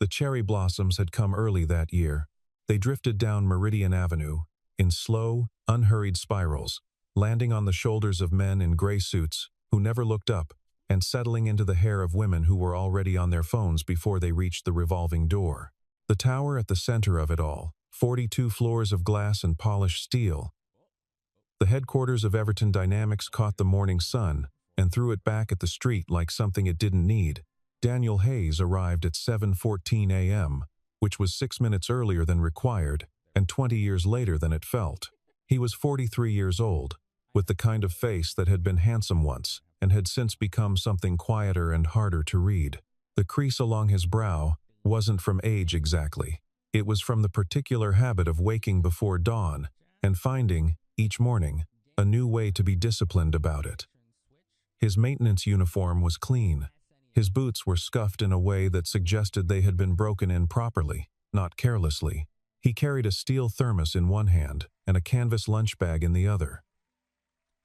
The cherry blossoms had come early that year. They drifted down Meridian Avenue, in slow, unhurried spirals, landing on the shoulders of men in gray suits who never looked up, and settling into the hair of women who were already on their phones before they reached the revolving door. The tower at the center of it all, 42 floors of glass and polished steel. The headquarters of Everton Dynamics caught the morning sun and threw it back at the street like something it didn't need. Daniel Hayes arrived at 7:14 a.m., which was 6 minutes earlier than required and 20 years later than it felt. He was 43 years old, with the kind of face that had been handsome once and had since become something quieter and harder to read. The crease along his brow wasn't from age exactly. It was from the particular habit of waking before dawn and finding, each morning, a new way to be disciplined about it. His maintenance uniform was clean. His boots were scuffed in a way that suggested they had been broken in properly, not carelessly. He carried a steel thermos in one hand and a canvas lunch bag in the other.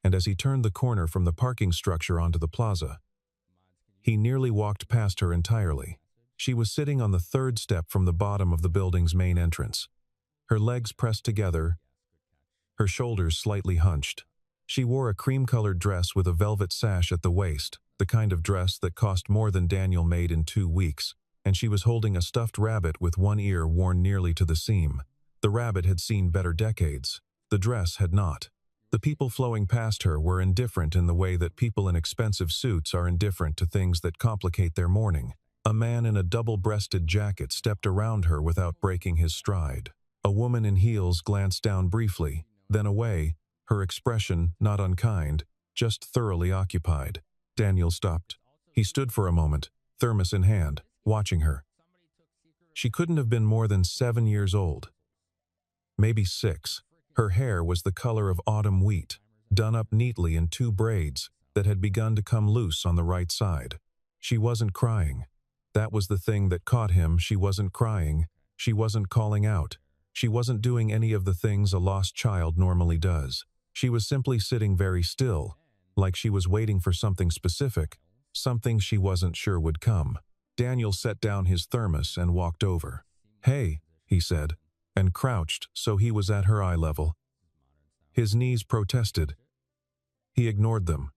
And as he turned the corner from the parking structure onto the plaza, he nearly walked past her entirely. She was sitting on the third step from the bottom of the building's main entrance, her legs pressed together, her shoulders slightly hunched. She wore a cream-colored dress with a velvet sash at the waist, the kind of dress that cost more than Daniel made in 2 weeks, and she was holding a stuffed rabbit with one ear worn nearly to the seam. The rabbit had seen better decades. The dress had not. The people flowing past her were indifferent in the way that people in expensive suits are indifferent to things that complicate their morning. A man in a double-breasted jacket stepped around her without breaking his stride. A woman in heels glanced down briefly, then away, her expression not unkind, just thoroughly occupied. Daniel stopped. He stood for a moment, thermos in hand, watching her. She couldn't have been more than 7 years old. Maybe 6. Her hair was the color of autumn wheat, done up neatly in 2 braids that had begun to come loose on the right side. She wasn't crying. That was the thing that caught him. She wasn't crying. She wasn't calling out. She wasn't doing any of the things a lost child normally does. She was simply sitting very still, like she was waiting for something specific, something she wasn't sure would come. Daniel set down his thermos and walked over. "Hey," he said, and crouched so he was at her eye level. His knees protested. He ignored them.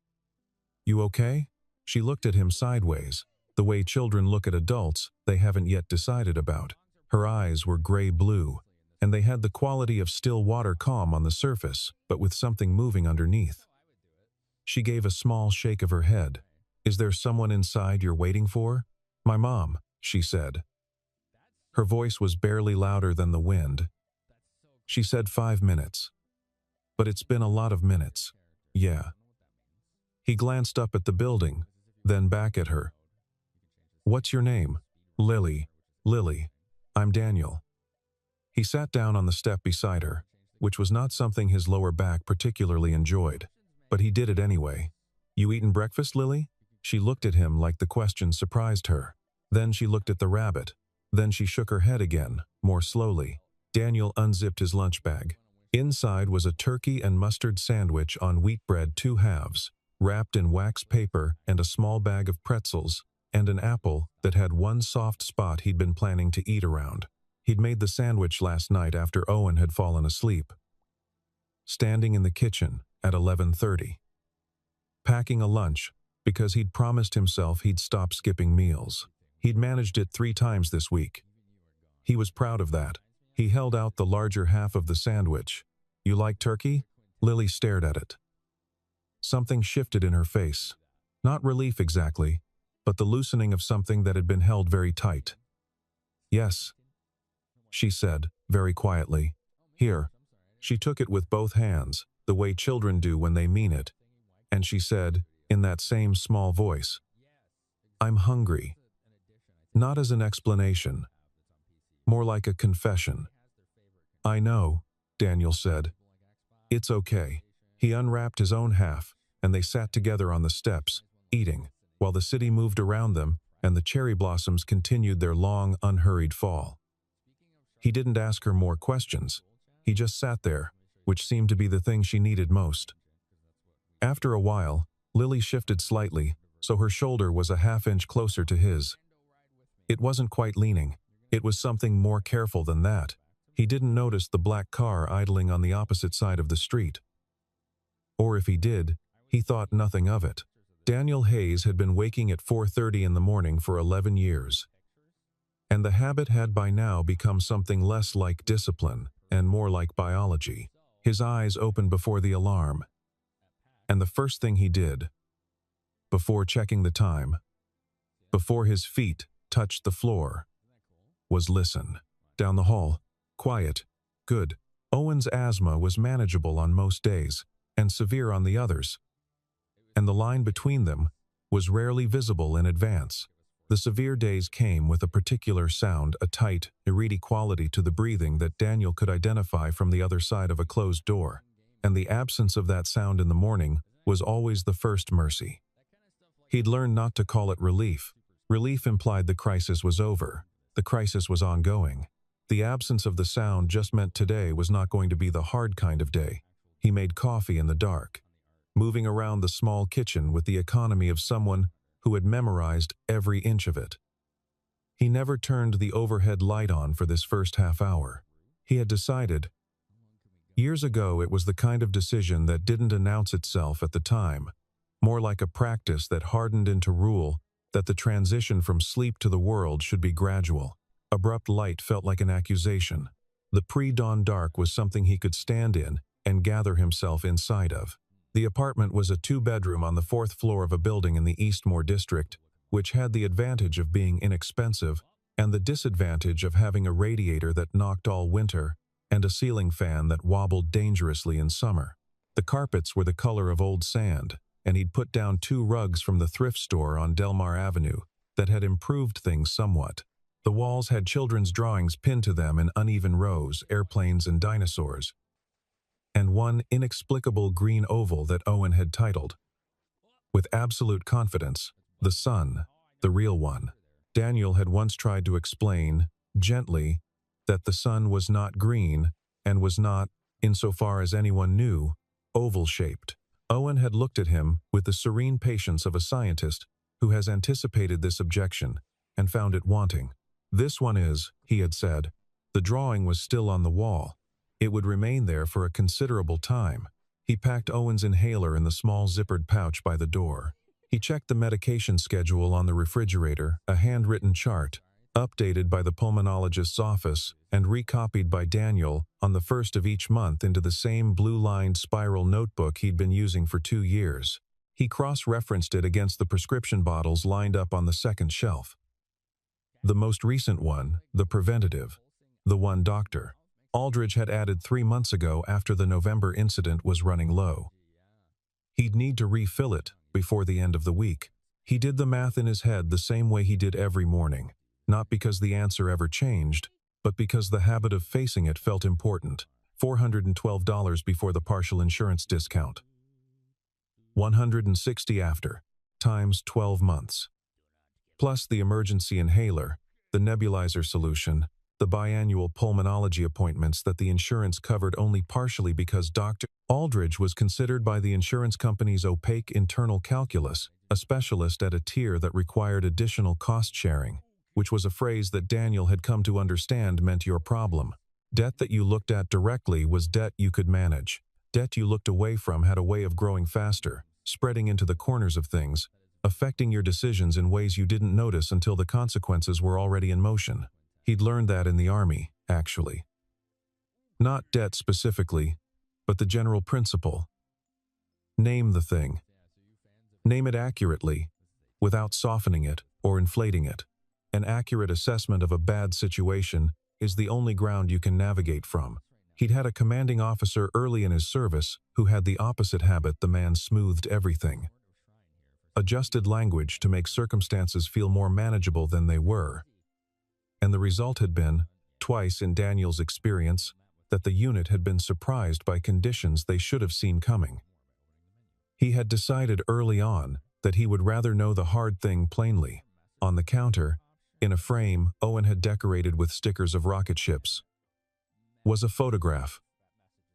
"You okay?" She looked at him sideways, the way children look at adults they haven't yet decided about. Her eyes were gray-blue, and they had the quality of still water, calm on the surface, but with something moving underneath. She gave a small shake of her head. "Is there someone inside you're waiting for?" "My mom," she said. Her voice was barely louder than the wind. She said 5 minutes. "But it's been a lot of minutes." "Yeah." He glanced up at the building, then back at her. "What's your name?" "Lily." "Lily. I'm Daniel." He sat down on the step beside her, which was not something his lower back particularly enjoyed, but he did it anyway. "You eaten breakfast, Lily?" She looked at him like the question surprised her. Then she looked at the rabbit. Then she shook her head again, more slowly. Daniel unzipped his lunch bag. Inside was a turkey and mustard sandwich on wheat bread 2 halves, wrapped in wax paper, and a small bag of pretzels, and an apple that had one soft spot he'd been planning to eat around. He'd made the sandwich last night after Owen had fallen asleep. Standing in the kitchen at 11:30. Packing a lunch, because he'd promised himself he'd stop skipping meals. He'd managed it 3 times this week. He was proud of that. He held out the larger half of the sandwich. "You like turkey?" Lily stared at it. Something shifted in her face. Not relief exactly, but the loosening of something that had been held very tight. "Yes," she said, very quietly. "Here." She took it with both hands, the way children do when they mean it, and she said, in that same small voice, "I'm hungry." Not as an explanation, more like a confession. "I know," Daniel said. "It's okay." He unwrapped his own half, and they sat together on the steps, eating, while the city moved around them and the cherry blossoms continued their long, unhurried fall. He didn't ask her more questions. He just sat there, which seemed to be the thing she needed most. After a while, Lily shifted slightly, so her shoulder was a half-inch closer to his. It wasn't quite leaning. It was something more careful than that. He didn't notice the black car idling on the opposite side of the street. Or if he did, he thought nothing of it. Daniel Hayes had been waking at 4:30 in the morning for 11 years. And the habit had by now become something less like discipline and more like biology. His eyes opened before the alarm. And the first thing he did, before checking the time, before his feet touched the floor, was listen. Down the hall, quiet, good. Owen's asthma was manageable on most days, and severe on the others. And the line between them was rarely visible in advance. The severe days came with a particular sound, a tight, reedy quality to the breathing that Daniel could identify from the other side of a closed door. And the absence of that sound in the morning was always the first mercy. He'd learned not to call it relief. Relief implied the crisis was over. The crisis was ongoing. The absence of the sound just meant today was not going to be the hard kind of day. He made coffee in the dark, moving around the small kitchen with the economy of someone who had memorized every inch of it. He never turned the overhead light on for this first half hour. He had decided. Years ago, it was the kind of decision that didn't announce itself at the time, more like a practice that hardened into rule, that the transition from sleep to the world should be gradual. Abrupt light felt like an accusation. The pre-dawn dark was something he could stand in and gather himself inside of. The apartment was a two-bedroom on the 4th floor of a building in the Eastmoor district, which had the advantage of being inexpensive and the disadvantage of having a radiator that knocked all winter and a ceiling fan that wobbled dangerously in summer. The carpets were the color of old sand, and he'd put down 2 rugs from the thrift store on Delmar Avenue that had improved things somewhat. The walls had children's drawings pinned to them in uneven rows, airplanes and dinosaurs, and one inexplicable green oval that Owen had titled, with absolute confidence, "The Sun, the Real One." Daniel had once tried to explain, gently, that the sun was not green and was not, insofar as anyone knew, oval-shaped. Owen had looked at him with the serene patience of a scientist who has anticipated this objection and found it wanting. "This one is," he had said. The drawing was still on the wall. It would remain there for a considerable time. He packed Owen's inhaler in the small zippered pouch by the door. He checked the medication schedule on the refrigerator, a handwritten chart, updated by the pulmonologist's office and recopied by Daniel on the 1st of each month into the same blue-lined spiral notebook he'd been using for 2 years. He cross-referenced it against the prescription bottles lined up on the second shelf. The most recent one, the preventative, the one Dr. Aldridge had added 3 months ago after the November incident, was running low. He'd need to refill it before the end of the week. He did the math in his head the same way he did every morning, not because the answer ever changed, but because the habit of facing it felt important. $412 before the partial insurance discount. $160 after, times 12 months. Plus the emergency inhaler, the nebulizer solution, the biannual pulmonology appointments that the insurance covered only partially because Dr. Aldridge was considered by the insurance company's opaque internal calculus a specialist at a tier that required additional cost sharing, which was a phrase that Daniel had come to understand meant your problem. Debt that you looked at directly was debt you could manage. Debt you looked away from had a way of growing faster, spreading into the corners of things, affecting your decisions in ways you didn't notice until the consequences were already in motion. He'd learned that in the Army, actually. Not debt specifically, but the general principle. Name the thing. Name it accurately, without softening it or inflating it. An accurate assessment of a bad situation is the only ground you can navigate from. He'd had a commanding officer early in his service who had the opposite habit. The man smoothed everything. Adjusted language to make circumstances feel more manageable than they were. And the result had been, twice in Daniel's experience, that the unit had been surprised by conditions they should have seen coming. He had decided early on that he would rather know the hard thing plainly. On the counter, in a frame Owen had decorated with stickers of rocket ships, was a photograph.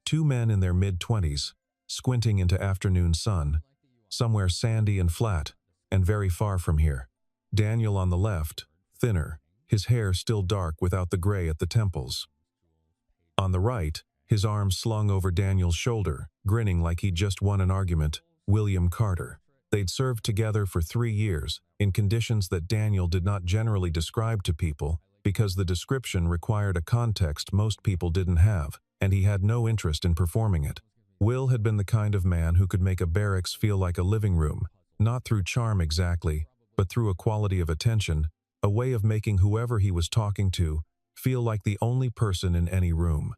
2 men in their mid-20s, squinting into afternoon sun, somewhere sandy and flat, and very far from here. Daniel on the left, thinner, his hair still dark without the gray at the temples. On the right, his arms slung over Daniel's shoulder, grinning like he'd just won an argument, William Carter. They'd served together for 3 years, in conditions that Daniel did not generally describe to people, because the description required a context most people didn't have, and he had no interest in performing it. Will had been the kind of man who could make a barracks feel like a living room, not through charm exactly, but through a quality of attention, a way of making whoever he was talking to feel like the only person in any room.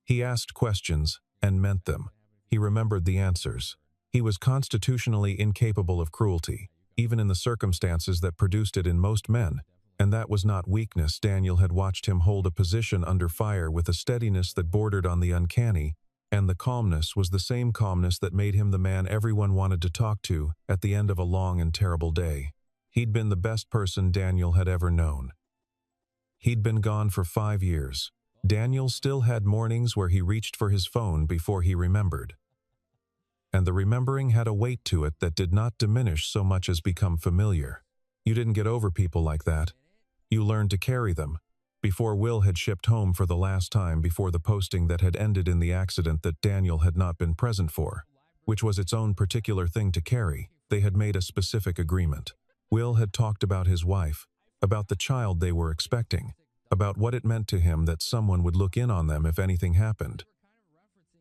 He asked questions and meant them. He remembered the answers. He was constitutionally incapable of cruelty, even in the circumstances that produced it in most men, and that was not weakness. Daniel had watched him hold a position under fire with a steadiness that bordered on the uncanny, and the calmness was the same calmness that made him the man everyone wanted to talk to at the end of a long and terrible day. He'd been the best person Daniel had ever known. He'd been gone for 5 years. Daniel still had mornings where he reached for his phone before he remembered. And the remembering had a weight to it that did not diminish so much as become familiar. You didn't get over people like that. You learned to carry them. Before Will had shipped home for the last time before the posting that had ended in the accident that Daniel had not been present for, which was its own particular thing to carry, they had made a specific agreement. Will had talked about his wife, about the child they were expecting, about what it meant to him that someone would look in on them if anything happened.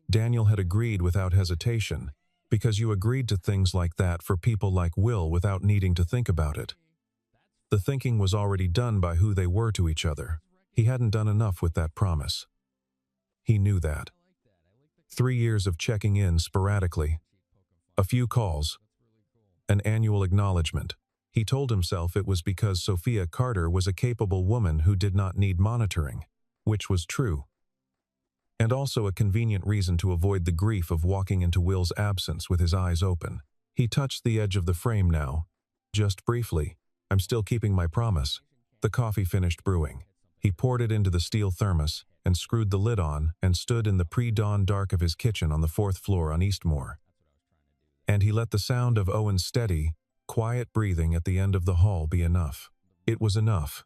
Daniel had agreed without hesitation, because you agreed to things like that for people like Will without needing to think about it. The thinking was already done by who they were to each other. He hadn't done enough with that promise. He knew that. 3 years of checking in sporadically. A few calls. An annual acknowledgement. He told himself it was because Sophia Carter was a capable woman who did not need monitoring, which was true. And also a convenient reason to avoid the grief of walking into Will's absence with his eyes open. He touched the edge of the frame now. Just briefly. I'm still keeping my promise. The coffee finished brewing. He poured it into the steel thermos and screwed the lid on and stood in the pre-dawn dark of his kitchen on the 4th floor on Eastmore. And he let the sound of Owen's steady, quiet breathing at the end of the hall be enough. It was enough.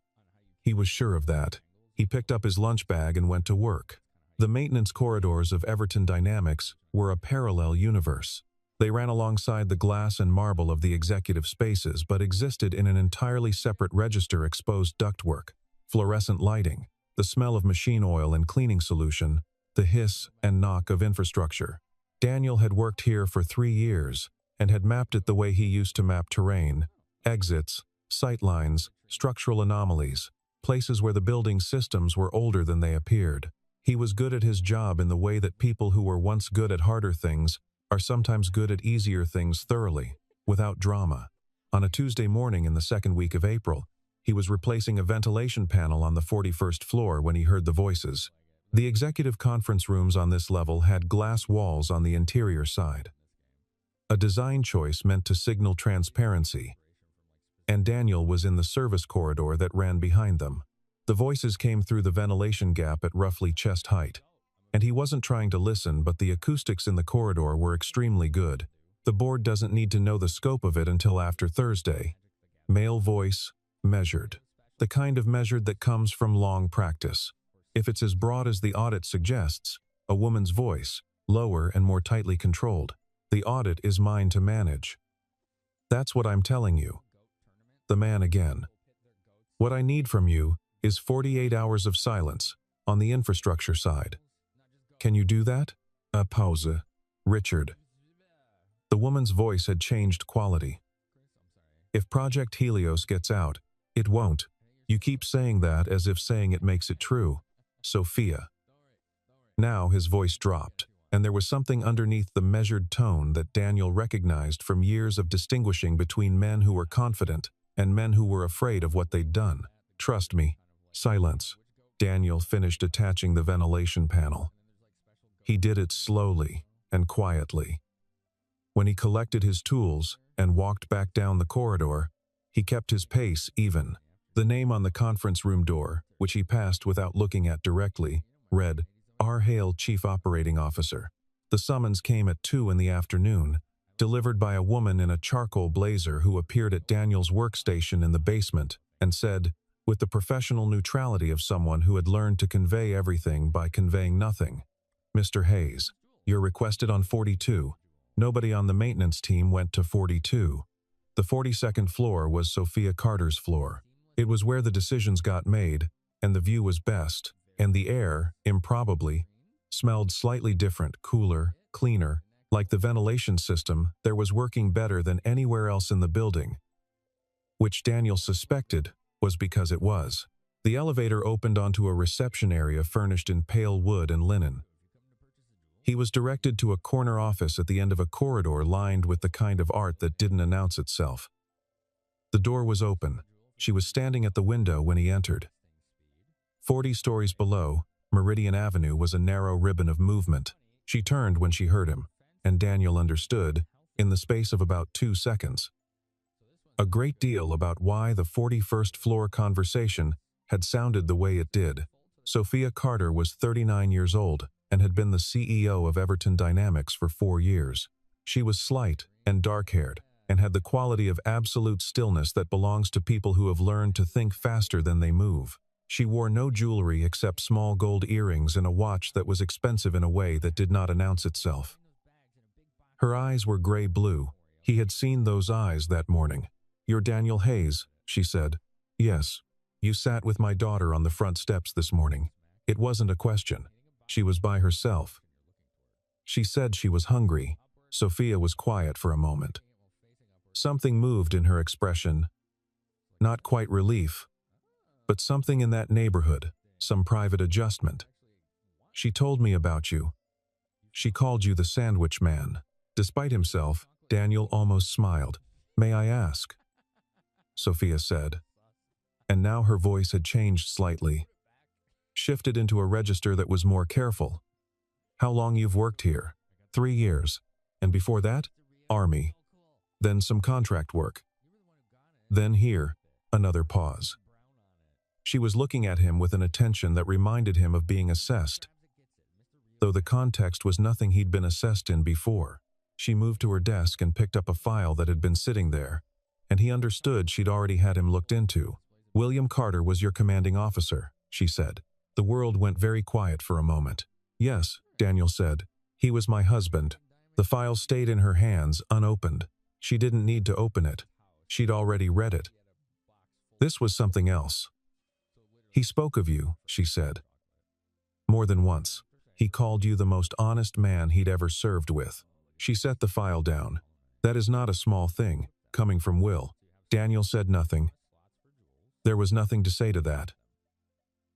He was sure of that. He picked up his lunch bag and went to work. The maintenance corridors of Everton Dynamics were a parallel universe. They ran alongside the glass and marble of the executive spaces but existed in an entirely separate register exposed ductwork, fluorescent lighting, the smell of machine oil and cleaning solution, the hiss and knock of infrastructure. Daniel had worked here for 3 years and had mapped it the way he used to map terrain, exits, sightlines, structural anomalies, places where the building systems were older than they appeared. He was good at his job in the way that people who were once good at harder things are sometimes good at easier things thoroughly, without drama. On a Tuesday morning in the 2nd week of April, he was replacing a ventilation panel on the 41st floor when he heard the voices. The executive conference rooms on this level had glass walls on the interior side. A design choice meant to signal transparency, and Daniel was in the service corridor that ran behind them. The voices came through the ventilation gap at roughly chest height, and he wasn't trying to listen, but the acoustics in the corridor were extremely good. The board doesn't need to know the scope of it until after Thursday. Male voice, measured. The kind of measured that comes from long practice. If it's as broad as the audit suggests, a woman's voice, lower and more tightly controlled. The audit is mine to manage. That's what I'm telling you. The man again. What I need from you is 48 hours of silence on the infrastructure side. Can you do that? A pause. Richard. The woman's voice had changed quality. If Project Helios gets out, it won't. You keep saying that as if saying it makes it true. Sophia. Now his voice dropped, and there was something underneath the measured tone that Daniel recognized from years of distinguishing between men who were confident and men who were afraid of what they'd done. Trust me. Silence. Daniel finished attaching the ventilation panel. He did it slowly and quietly. When he collected his tools and walked back down the corridor, he kept his pace even. The name on the conference room door, which he passed without looking at directly, read, R. Hale, Chief Operating Officer. The summons came at 2 in the afternoon, delivered by a woman in a charcoal blazer who appeared at Daniel's workstation in the basement and said, with the professional neutrality of someone who had learned to convey everything by conveying nothing. "Mr. Hayes, you're requested on 42. Nobody on the maintenance team went to 42. The 42nd floor was Sophia Carter's floor. It was where the decisions got made, and the view was best, and the air, improbably, smelled slightly different, cooler, cleaner, like the ventilation system there was working better than anywhere else in the building, which Daniel suspected was because it was. The elevator opened onto a reception area furnished in pale wood and linen. He was directed to a corner office at the end of a corridor lined with the kind of art that didn't announce itself. The door was open. She was standing at the window when he entered. 40 stories below, Meridian Avenue was a narrow ribbon of movement. She turned when she heard him, and Daniel understood, in the space of about 2 seconds, a great deal about why the 41st floor conversation had sounded the way it did. Sophia Carter was 39 years old and had been the CEO of Everton Dynamics for 4 years. She was slight and dark-haired, and had the quality of absolute stillness that belongs to people who have learned to think faster than they move. She wore no jewelry except small gold earrings and a watch that was expensive in a way that did not announce itself. Her eyes were gray-blue. He had seen those eyes that morning. "You're Daniel Hayes," she said. "Yes. You sat with my daughter on the front steps this morning." It wasn't a question. She was by herself. She said she was hungry. Sophia was quiet for a moment. Something moved in her expression. Not quite relief, but something in that neighborhood, some private adjustment. "She told me about you. She called you the Sandwich Man." Despite himself, Daniel almost smiled. "May I ask?" Sophia said. And now her voice had changed slightly, shifted into a register that was more careful. "How long you've worked here?" 3 years. "And before that?" "Army. Then some contract work. Then here." Another pause. She was looking at him with an attention that reminded him of being assessed, though the context was nothing he'd been assessed in before. She moved to her desk and picked up a file that had been sitting there, and he understood she'd already had him looked into. "William Carter was your commanding officer," she said. The world went very quiet for a moment. "Yes," Daniel said. "He was my husband." The file stayed in her hands, unopened. She didn't need to open it. She'd already read it. This was something else. "He spoke of you," she said. "More than once. He called you the most honest man he'd ever served with." She set the file down. "That is not a small thing, coming from Will." Daniel said nothing. There was nothing to say to that.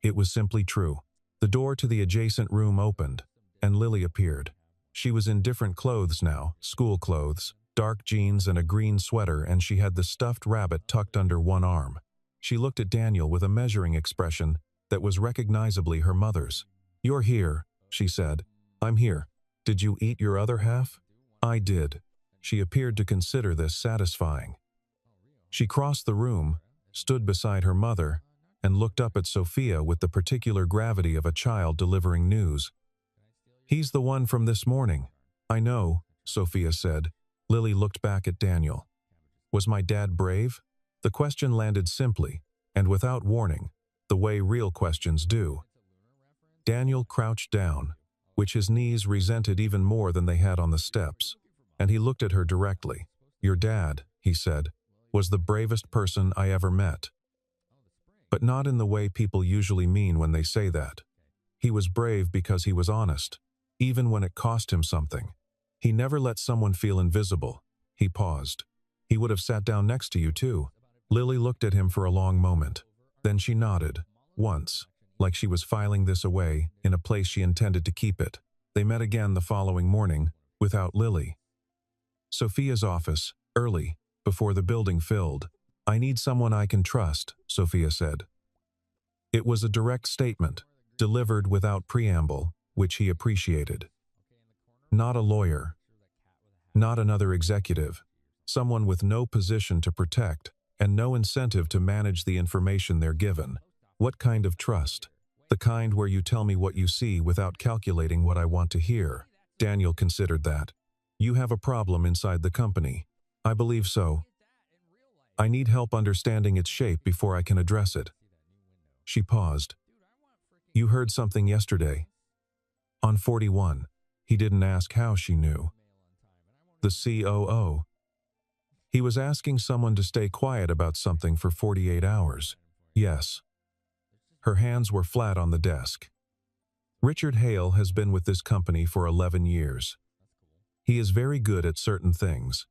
It was simply true. The door to the adjacent room opened, and Lily appeared. She was in different clothes now, school clothes, dark jeans and a green sweater, and she had the stuffed rabbit tucked under one arm. She looked at Daniel with a measuring expression that was recognizably her mother's. "You're here," she said. "I'm here. Did you eat your other half?" "I did." She appeared to consider this satisfying. She crossed the room, stood beside her mother, and looked up at Sophia with the particular gravity of a child delivering news. "He's the one from this morning." "I know," Sophia said. Lily looked back at Daniel. "Was my dad brave?" The question landed simply, and without warning, the way real questions do. Daniel crouched down, which his knees resented even more than they had on the steps, and he looked at her directly. "Your dad," he said, "was the bravest person I ever met." But not in the way people usually mean when they say that. He was brave because he was honest, even when it cost him something. He never let someone feel invisible. He paused. "He would have sat down next to you too." Lily looked at him for a long moment. Then she nodded, once, like she was filing this away in a place she intended to keep it. They met again the following morning, without Lily. Sophia's office, early, before the building filled. "I need someone I can trust," Sophia said. It was a direct statement, delivered without preamble, which he appreciated. Not a lawyer. Not another executive. Someone with no position to protect, and no incentive to manage the information they're given. What kind of trust? The kind where you tell me what you see without calculating what I want to hear. Daniel considered that. "You have a problem inside the company." "I believe so. I need help understanding its shape before I can address it." She paused. You heard something yesterday. On 41. He didn't ask how she knew. The COO. He was asking someone to stay quiet about something for 48 hours. Yes. Her hands were flat on the desk. Richard Hale has been with this company for 11 years. He is very good at certain things.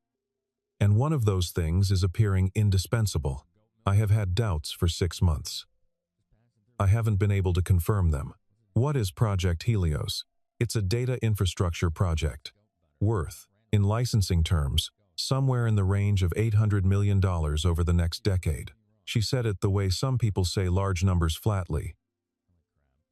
And one of those things is appearing indispensable. I have had doubts for 6 months. I haven't been able to confirm them. What is Project Helios? It's a data infrastructure project. Worth, in licensing terms, somewhere in the range of $800 million over the next decade. She said it the way some people say large numbers flatly,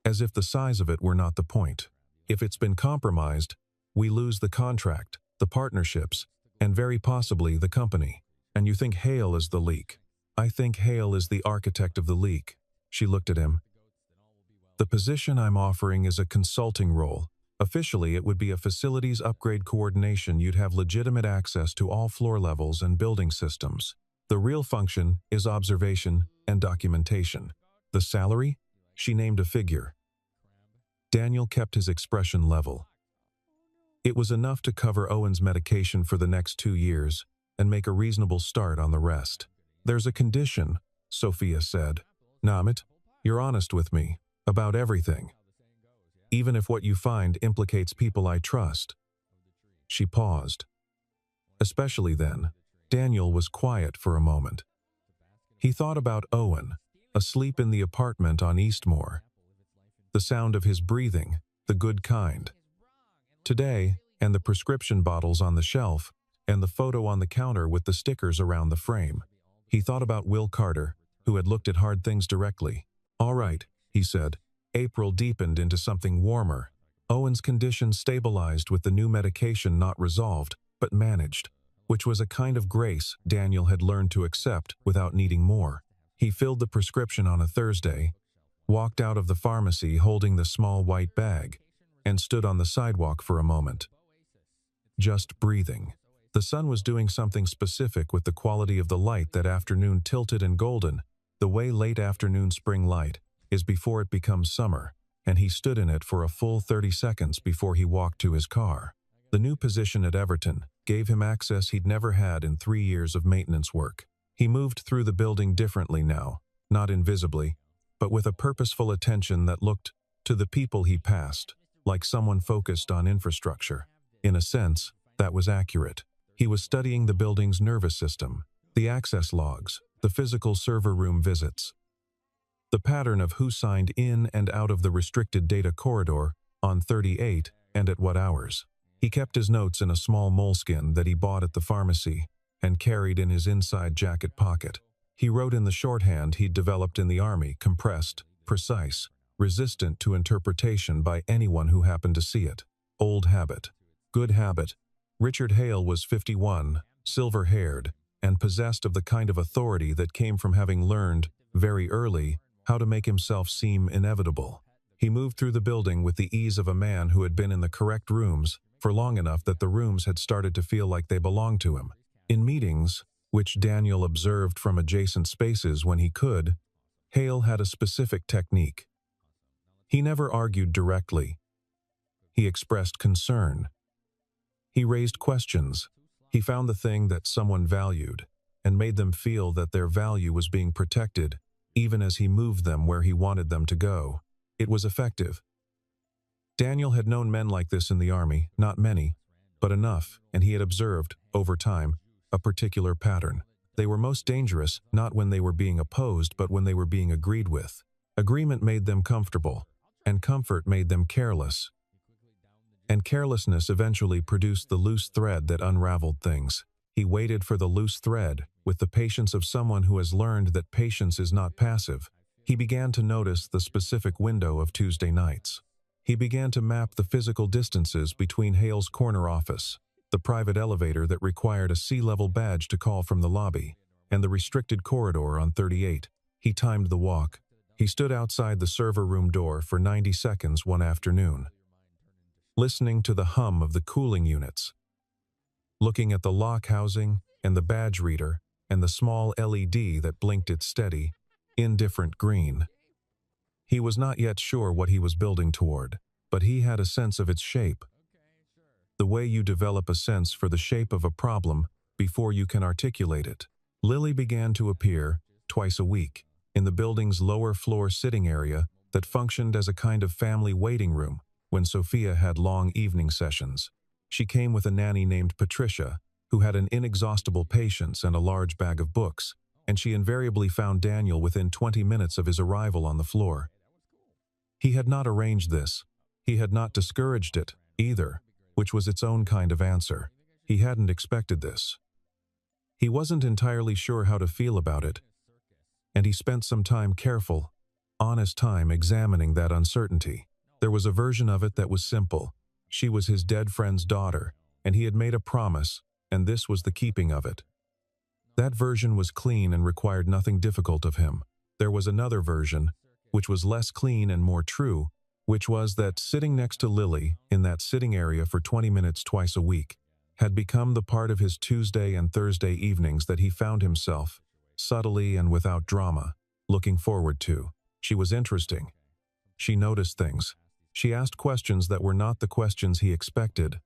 as if the size of it were not the point. If it's been compromised, we lose the contract, the partnerships, and very possibly the company. And you think Hale is the leak. I think Hale is the architect of the leak. She looked at him. The position I'm offering is a consulting role. Officially, it would be a facilities upgrade coordination. You'd have legitimate access to all floor levels and building systems. The real function is observation and documentation. The salary? She named a figure. Daniel kept his expression level. It was enough to cover Owen's medication for the next 2 years and make a reasonable start on the rest. There's a condition, Sophia said. Namit, you're honest with me about everything, even if what you find implicates people I trust. She paused. Especially then. Daniel was quiet for a moment. He thought about Owen, asleep in the apartment on Eastmore. The sound of his breathing, the good kind. Today, and the prescription bottles on the shelf, and the photo on the counter with the stickers around the frame. He thought about Will Carter, who had looked at hard things directly. All right, he said. April deepened into something warmer. Owen's condition stabilized with the new medication not resolved, but managed, which was a kind of grace Daniel had learned to accept without needing more. He filled the prescription on a Thursday, walked out of the pharmacy holding the small white bag, and stood on the sidewalk for a moment. Just breathing. The sun was doing something specific with the quality of the light that afternoon, tilted and golden, the way late afternoon spring light is before it becomes summer, and he stood in it for a full 30 seconds before he walked to his car. The new position at Everton gave him access he'd never had in 3 years of maintenance work. He moved through the building differently now, not invisibly, but with a purposeful attention that looked, to the people he passed, like someone focused on infrastructure. In a sense, that was accurate. He was studying the building's nervous system, the access logs, the physical server room visits, the pattern of who signed in and out of the restricted data corridor on 38 and at what hours. He kept his notes in a small moleskin that he bought at the pharmacy and carried in his inside jacket pocket. He wrote in the shorthand he'd developed in the army, compressed, precise, resistant to interpretation by anyone who happened to see it. Old habit. Good habit. Richard Hale was 51, silver-haired, and possessed of the kind of authority that came from having learned, very early, how to make himself seem inevitable. He moved through the building with the ease of a man who had been in the correct rooms for long enough that the rooms had started to feel like they belonged to him. In meetings, which Daniel observed from adjacent spaces when he could, Hale had a specific technique. He never argued directly. He expressed concern. He raised questions. He found the thing that someone valued and made them feel that their value was being protected, even as he moved them where he wanted them to go. It was effective. Daniel had known men like this in the army, not many, but enough, and he had observed, over time, a particular pattern. They were most dangerous not when they were being opposed, but when they were being agreed with. Agreement made them comfortable, and comfort made them careless. And carelessness eventually produced the loose thread that unraveled things. He waited for the loose thread, with the patience of someone who has learned that patience is not passive. He began to notice the specific window of Tuesday nights. He began to map the physical distances between Hale's corner office, the private elevator that required a C-level badge to call from the lobby, and the restricted corridor on 38. He timed the walk. He stood outside the server room door for 90 seconds one afternoon, listening to the hum of the cooling units, looking at the lock housing and the badge reader and the small LED that blinked its steady, indifferent green. He was not yet sure what he was building toward, but he had a sense of its shape. The way you develop a sense for the shape of a problem before you can articulate it. Lily began to appear, twice a week, in the building's lower floor sitting area that functioned as a kind of family waiting room when Sophia had long evening sessions. She came with a nanny named Patricia, who had an inexhaustible patience and a large bag of books, and she invariably found Daniel within 20 minutes of his arrival on the floor. He had not arranged this. He had not discouraged it, either, which was its own kind of answer. He hadn't expected this. He wasn't entirely sure how to feel about it, and he spent some careful, honest time examining that uncertainty. There was a version of it that was simple. She was his dead friend's daughter, and he had made a promise, and this was the keeping of it. That version was clean and required nothing difficult of him. There was another version, which was less clean and more true, which was that sitting next to Lily in that sitting area for 20 minutes twice a week had become the part of his Tuesday and Thursday evenings that he found himself, subtly and without drama, looking forward to. She was interesting. She noticed things. She asked questions that were not the questions he expected,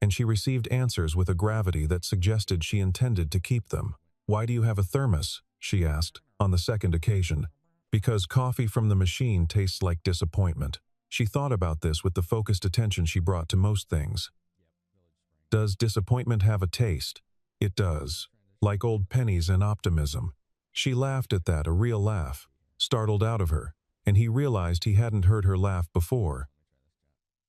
and she received answers with a gravity that suggested she intended to keep them. "Why do you have a thermos?" she asked, on the second occasion. "Because coffee from the machine tastes like disappointment." She thought about this with the focused attention she brought to most things. Does disappointment have a taste? It does. Like old pennies and optimism. She laughed at that, a real laugh, startled out of her, and he realized he hadn't heard her laugh before.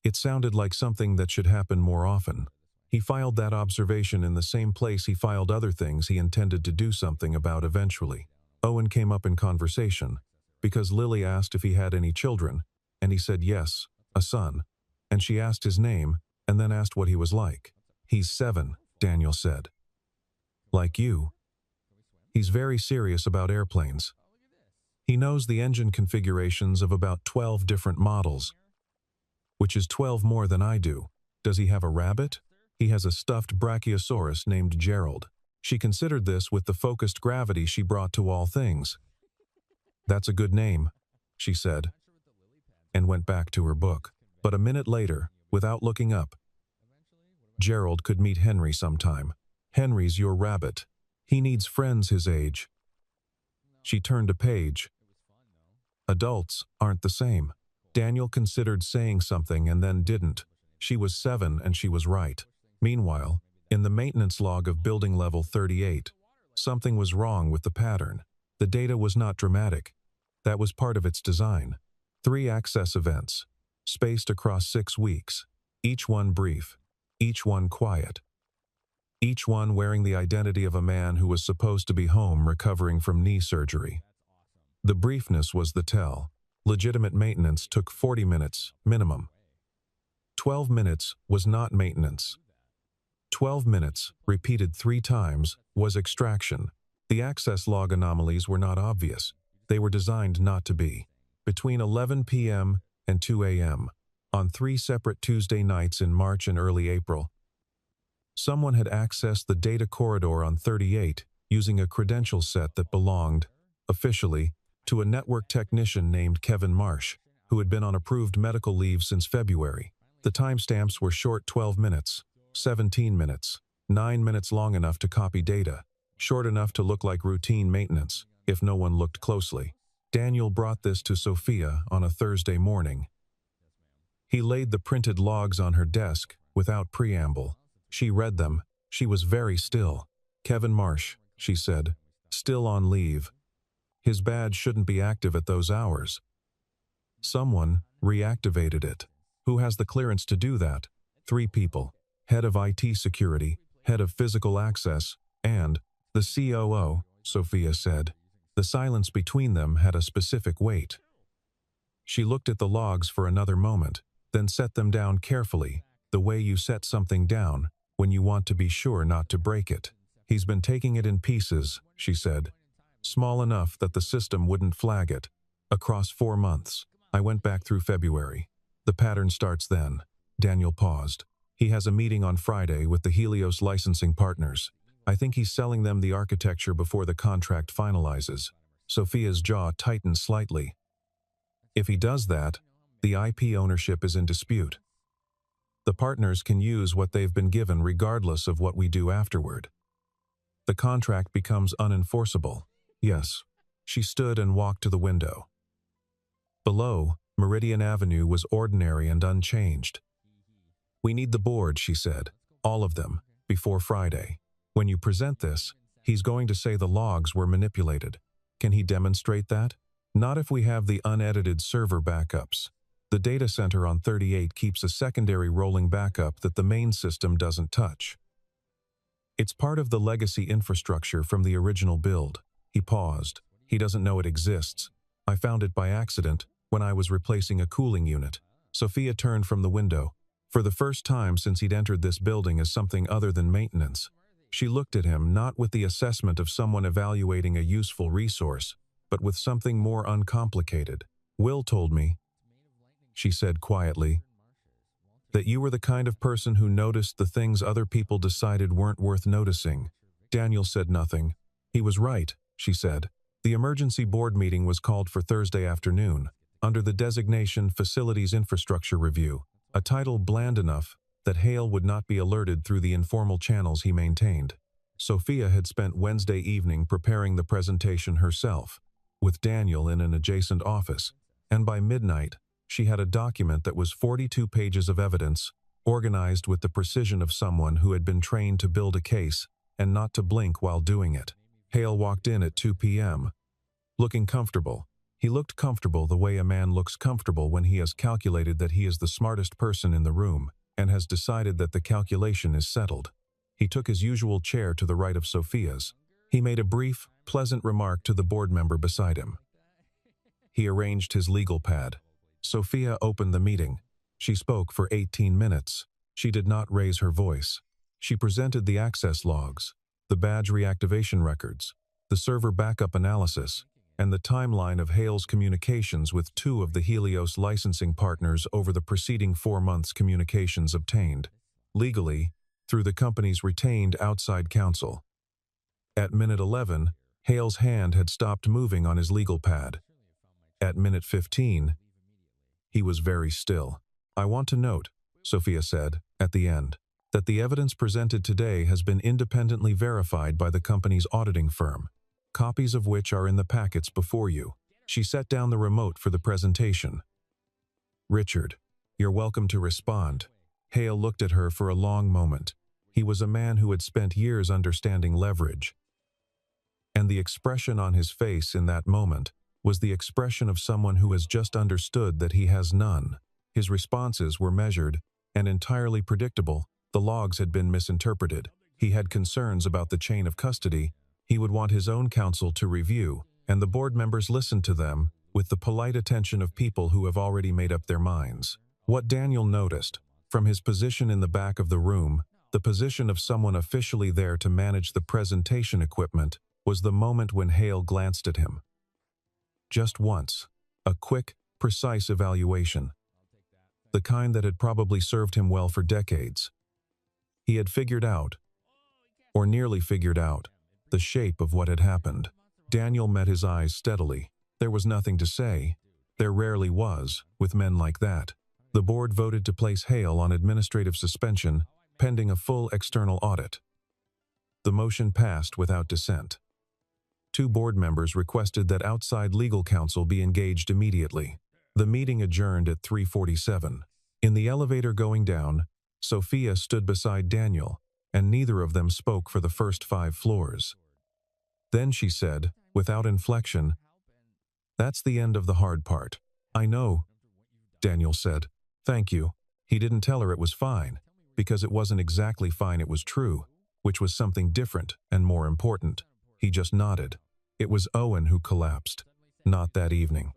It sounded like something that should happen more often. He filed that observation in the same place he filed other things he intended to do something about eventually. Owen came up in conversation, because Lily asked if he had any children, and he said yes, a son, and she asked his name, and then asked what he was like. "He's 7, Daniel said. Like you. He's very serious about airplanes. He knows the engine configurations of about 12 different models, which is 12 more than I do. Does he have a rabbit? He has a stuffed brachiosaurus named Gerald." She considered this with the focused gravity she brought to all things. "That's a good name," she said, and went back to her book. But a minute later, without looking up, "Gerald could meet Henry sometime. Henry's your rabbit. He needs friends his age." She turned a page. Adults aren't the same. Daniel considered saying something and then didn't. She was 7 and she was right. Meanwhile, in the maintenance log of building level 38, something was wrong with the pattern. The data was not dramatic. That was part of its design. 3 access events, spaced across 6 weeks, each one brief, each one quiet. Each one wearing the identity of a man who was supposed to be home recovering from knee surgery. The briefness was the tell. Legitimate maintenance took 40 minutes, minimum. 12 minutes was not maintenance. 12 minutes, repeated 3 times, was extraction. The access log anomalies were not obvious. They were designed not to be. Between 11 p.m. and 2 a.m., on 3 separate Tuesday nights in March and early April, someone had accessed the data corridor on 38 using a credential set that belonged, officially, to a network technician named Kevin Marsh, who had been on approved medical leave since February. The timestamps were short 12 minutes, 17 minutes, 9 minutes long enough to copy data, short enough to look like routine maintenance, if no one looked closely. Daniel brought this to Sophia on a Thursday morning. He laid the printed logs on her desk, without preamble. She read them. She was very still. "Kevin Marsh," she said, "still on leave. His badge shouldn't be active at those hours. Someone reactivated it. Who has the clearance to do that? 3 people. Head of IT security, head of physical access, and the COO, Sophia said. The silence between them had a specific weight. She looked at the logs for another moment, then set them down carefully, the way you set something down when you want to be sure not to break it. "He's been taking it in pieces," she said. "Small enough that the system wouldn't flag it. Across 4 months. I went back through February. The pattern starts then." Daniel paused. "He has a meeting on Friday with the Helios licensing partners. I think he's selling them the architecture before the contract finalizes." Sophia's jaw tightened slightly. If he does that, the IP ownership is in dispute. The partners can use what they've been given regardless of what we do afterward. The contract becomes unenforceable. Yes. She stood and walked to the window. Below, Meridian Avenue was ordinary and unchanged. We need the board, she said. All of them, before Friday. When you present this, he's going to say the logs were manipulated. Can he demonstrate that? Not if we have the unedited server backups. The data center on 38 keeps a secondary rolling backup that the main system doesn't touch. It's part of the legacy infrastructure from the original build. He paused. He doesn't know it exists. I found it by accident when I was replacing a cooling unit. Sophia turned from the window. For the first time since he'd entered this building as something other than maintenance. She looked at him not with the assessment of someone evaluating a useful resource, but with something more uncomplicated. Will told me, she said quietly, that you were the kind of person who noticed the things other people decided weren't worth noticing. Daniel said nothing. He was right, she said. The emergency board meeting was called for Thursday afternoon, under the designation Facilities Infrastructure Review, a title bland enough that Hale would not be alerted through the informal channels he maintained. Sophia had spent Wednesday evening preparing the presentation herself, with Daniel in an adjacent office, and by midnight, she had a document that was 42 pages of evidence, organized with the precision of someone who had been trained to build a case and not to blink while doing it. Hale walked in at 2 p.m., looking comfortable. He looked comfortable the way a man looks comfortable when he has calculated that he is the smartest person in the room and has decided that the calculation is settled. He took his usual chair to the right of Sophia's. He made a brief, pleasant remark to the board member beside him. He arranged his legal pad. Sophia opened the meeting. She spoke for 18 minutes. She did not raise her voice. She presented the access logs, the badge reactivation records, the server backup analysis, and the timeline of Hale's communications with two of the Helios licensing partners over the preceding 4 months' communications obtained, legally, through the company's retained outside counsel. At minute 11, Hale's hand had stopped moving on his legal pad. At minute 15, he was very still. I want to note, Sophia said, at the end, that the evidence presented today has been independently verified by the company's auditing firm, copies of which are in the packets before you. She set down the remote for the presentation. Richard, you're welcome to respond. Hale looked at her for a long moment. He was a man who had spent years understanding leverage. And the expression on his face in that moment was the expression of someone who has just understood that he has none. His responses were measured and entirely predictable. The logs had been misinterpreted. He had concerns about the chain of custody. He would want his own counsel to review, and the board members listened to them with the polite attention of people who have already made up their minds. What Daniel noticed, from his position in the back of the room, the position of someone officially there to manage the presentation equipment, was the moment when Hale glanced at him. Just once, a quick, precise evaluation. The kind that had probably served him well for decades. He had figured out, or nearly figured out, the shape of what had happened. Daniel met his eyes steadily. There was nothing to say. There rarely was, with men like that. The board voted to place Hale on administrative suspension, pending a full external audit. The motion passed without dissent. 2 board members requested that outside legal counsel be engaged immediately. The meeting adjourned at 3:47. In the elevator going down, Sophia stood beside Daniel, and neither of them spoke for the first 5 floors. Then she said, without inflection, "That's the end of the hard part." "I know," Daniel said. "Thank you." He didn't tell her it was fine, because it wasn't exactly fine, it was true, which was something different and more important. He just nodded. It was Owen who collapsed. Not that evening.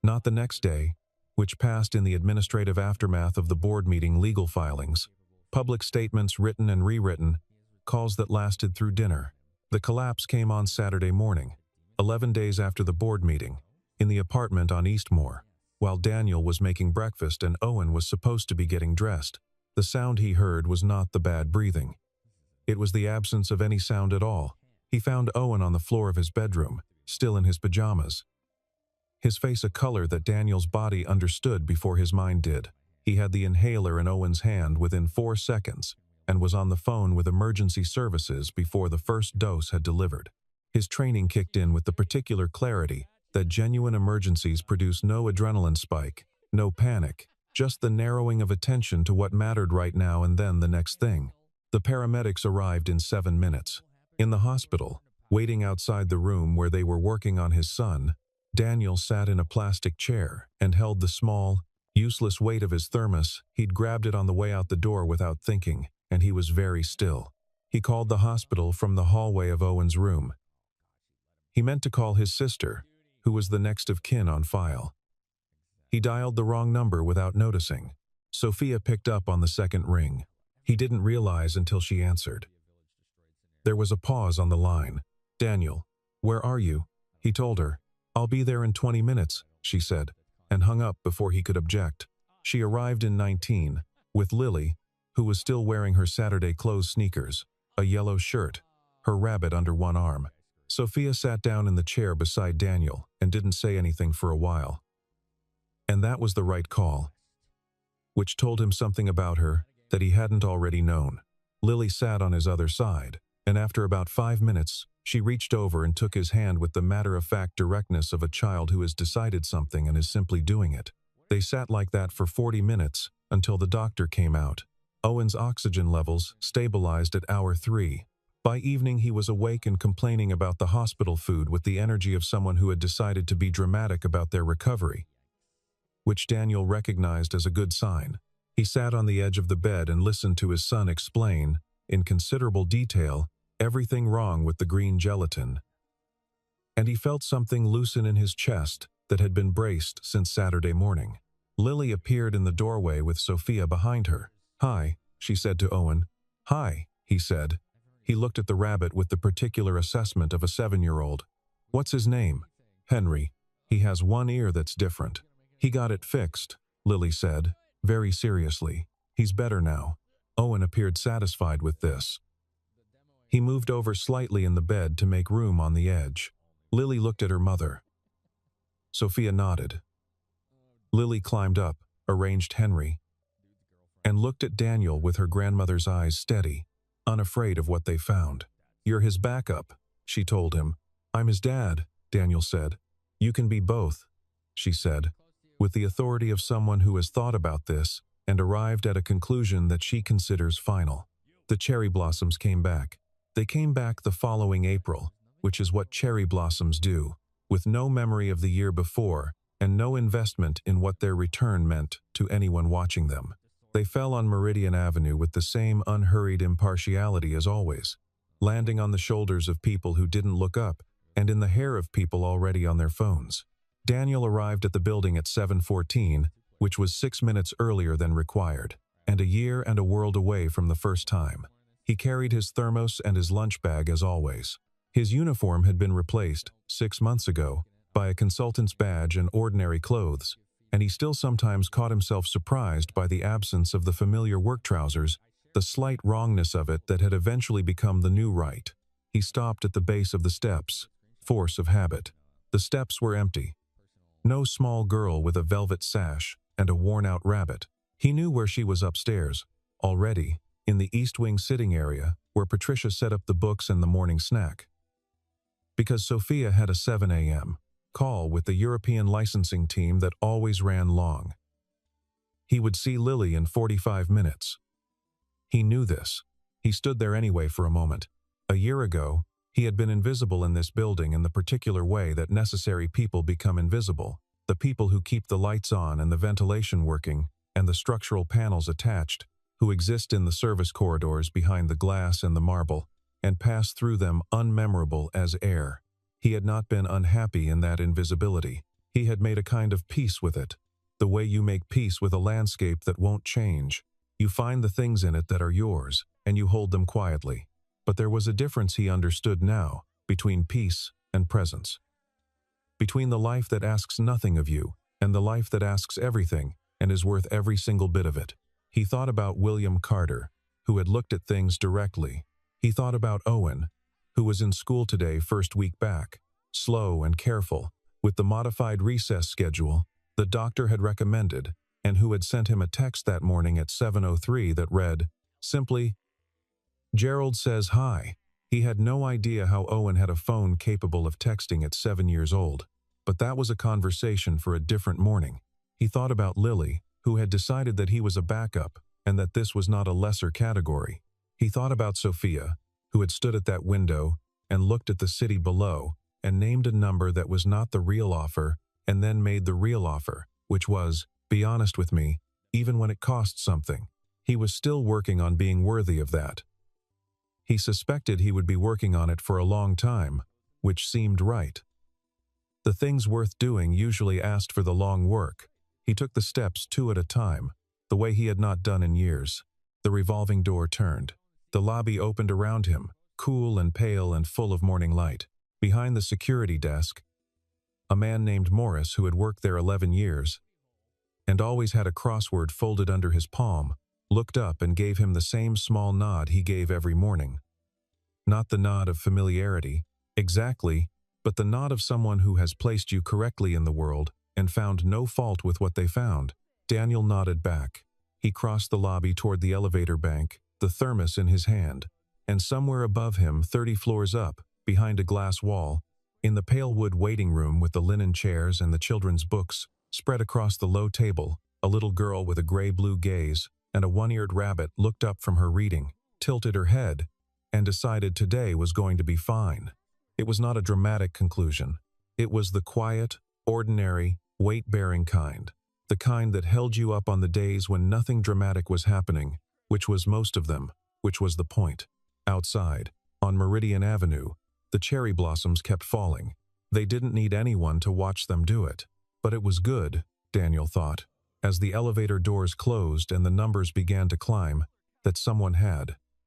Not the next day, which passed in the administrative aftermath of the board meeting legal filings, public statements written and rewritten, calls that lasted through dinner. The collapse came on Saturday morning, 11 days after the board meeting, in the apartment on Eastmore, while Daniel was making breakfast and Owen was supposed to be getting dressed. The sound he heard was not the bad breathing. It was the absence of any sound at all. He found Owen on the floor of his bedroom, still in his pajamas. his face a color that Daniel's body understood before his mind did. He had the inhaler in Owen's hand within 4 seconds and was on the phone with emergency services before the first dose had delivered. His training kicked in with the particular clarity that genuine emergencies produce no adrenaline spike, no panic, just the narrowing of attention to what mattered right now and then the next thing. The paramedics arrived in 7 minutes. In the hospital, waiting outside the room where they were working on his son, Daniel sat in a plastic chair and held the small, useless weight of his thermos. He'd grabbed it on the way out the door without thinking, and he was very still. He called the hospital from the hallway of Owen's room. He meant to call his sister, who was the next of kin on file. He dialed the wrong number without noticing. Sophia picked up on the second ring. He didn't realize until she answered. There was a pause on the line. "Daniel, where are you?" He told her. "I'll be there in 20 minutes, she said, and hung up before he could object. She arrived in 19, with Lily, who was still wearing her Saturday clothes sneakers, a yellow shirt, her rabbit under one arm. Sophia sat down in the chair beside Daniel and didn't say anything for a while. And that was the right call, which told him something about her that he hadn't already known. Lily sat on his other side, and after about 5 minutes, she reached over and took his hand with the matter-of-fact directness of a child who has decided something and is simply doing it. They sat like that for 40 minutes until the doctor came out. Owen's oxygen levels stabilized at hour 3. By evening, he was awake and complaining about the hospital food with the energy of someone who had decided to be dramatic about their recovery, which Daniel recognized as a good sign. He sat on the edge of the bed and listened to his son explain, in considerable detail, everything wrong with the green gelatin. And he felt something loosen in his chest that had been braced since Saturday morning. Lily appeared in the doorway with Sophia behind her. "Hi," she said to Owen. "Hi," he said. He looked at the rabbit with the particular assessment of a 7-year-old. "What's his name?" "Henry. He has one ear that's different." "He got it fixed," Lily said, very seriously. "He's better now." Owen appeared satisfied with this. He moved over slightly in the bed to make room on the edge. Lily looked at her mother. Sophia nodded. Lily climbed up, arranged Henry, and looked at Daniel with her grandmother's eyes steady, unafraid of what they found. "You're his backup," she told him. "I'm his dad," Daniel said. "You can be both," she said, with the authority of someone who has thought about this and arrived at a conclusion that she considers final. The cherry blossoms came back. They came back the following April, which is what cherry blossoms do, with no memory of the year before and no investment in what their return meant to anyone watching them. They fell on Meridian Avenue with the same unhurried impartiality as always, landing on the shoulders of people who didn't look up and in the hair of people already on their phones. Daniel arrived at the building at 7:14, which was 6 minutes earlier than required, and a year and a world away from the first time. He carried his thermos and his lunch bag as always. His uniform had been replaced, 6 months ago, by a consultant's badge and ordinary clothes, and he still sometimes caught himself surprised by the absence of the familiar work trousers, the slight wrongness of it that had eventually become the new right. He stopped at the base of the steps, force of habit. The steps were empty. No small girl with a velvet sash and a worn-out rabbit. He knew where she was upstairs, already, in the East Wing sitting area, where Patricia set up the books and the morning snack. Because Sophia had a 7 a.m. call with the European licensing team that always ran long. He would see Lily in 45 minutes. He knew this. He stood there anyway for a moment. A year ago, he had been invisible in this building in the particular way that necessary people become invisible. The people who keep the lights on and the ventilation working and the structural panels attached, who exist in the service corridors behind the glass and the marble, and pass through them unmemorable as air. He had not been unhappy in that invisibility. He had made a kind of peace with it, the way you make peace with a landscape that won't change. You find the things in it that are yours, and you hold them quietly. But there was a difference he understood now, between peace and presence. Between the life that asks nothing of you, and the life that asks everything, and is worth every single bit of it. He thought about William Carter, who had looked at things directly. He thought about Owen, who was in school today first week back, slow and careful, with the modified recess schedule the doctor had recommended, and who had sent him a text that morning at 7:03 that read, simply, "Gerald says hi." He had no idea how Owen had a phone capable of texting at 7 years old, but that was a conversation for a different morning. He thought about Lily, who had decided that he was a backup and that this was not a lesser category. He thought about Sophia, who had stood at that window and looked at the city below and named a number that was not the real offer and then made the real offer, which was, "Be honest with me, even when it costs something." He was still working on being worthy of that. He suspected he would be working on it for a long time, which seemed right. The things worth doing usually asked for the long work. He took the steps 2 at a time, the way he had not done in years. The revolving door turned. The lobby opened around him, cool and pale and full of morning light. Behind the security desk, a man named Morris, who had worked there 11 years and always had a crossword folded under his palm, looked up and gave him the same small nod he gave every morning. Not the nod of familiarity, exactly, but the nod of someone who has placed you correctly in the world and found no fault with what they found. Daniel nodded back. He crossed the lobby toward the elevator bank, the thermos in his hand, and somewhere above him, 30 floors up, behind a glass wall, in the pale wood waiting room with the linen chairs and the children's books spread across the low table, a little girl with a gray-blue gaze and a one-eared rabbit looked up from her reading, tilted her head, and decided today was going to be fine. It was not a dramatic conclusion. It was the quiet, ordinary, weight-bearing kind. The kind that held you up on the days when nothing dramatic was happening, which was most of them, which was the point. Outside, on Meridian Avenue, the cherry blossoms kept falling. They didn't need anyone to watch them do it. But it was good, Daniel thought, as the elevator doors closed and the numbers began to climb, that someone had